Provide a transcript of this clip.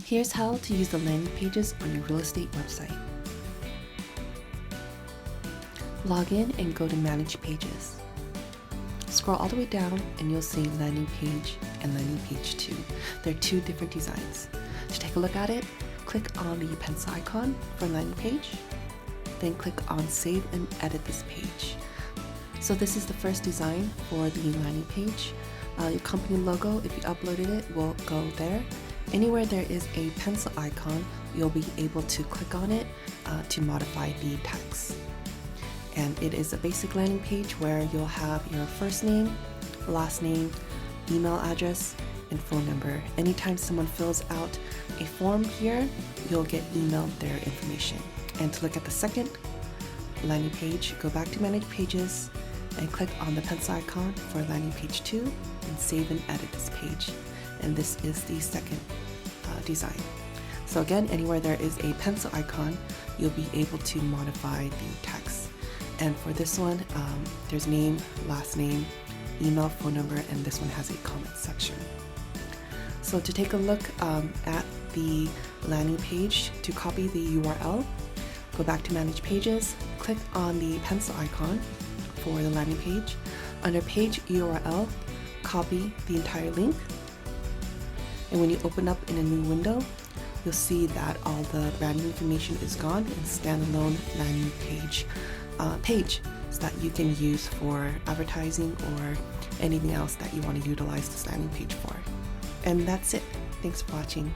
Here's how to use the landing pages on your real estate website. Log in and go to Manage Pages. Scroll all the way down and you'll see Landing Page and Landing Page 2. They're two different designs. To take a look at it, click on the pencil icon for Landing Page, then click on Save and Edit this page. So this is the first design for the landing page. Your company logo, if you uploaded it, will go there. Anywhere there is a pencil icon, you'll be able to click on it to modify the text. And it is a basic landing page where you'll have your first name, last name, email address, and phone number. Anytime someone fills out a form here, you'll get emailed their information. And to look at the second landing page, go back to Manage Pages and click on the pencil icon for Landing Page 2 and save and edit this page. And this is the second design. So again, anywhere there is a pencil icon, you'll be able to modify the text. And for this one, there's name, last name, email, phone number, and this one has a comment section. So to take a look at the landing page, to copy the URL, go back to Manage Pages, click on the pencil icon for the landing page. Under Page URL, copy the entire link. And when you open up in a new window, you'll see that all the brand information is gone in standalone landing page so that you can use for advertising or anything else that you want to utilize this landing page for. And that's it. Thanks for watching.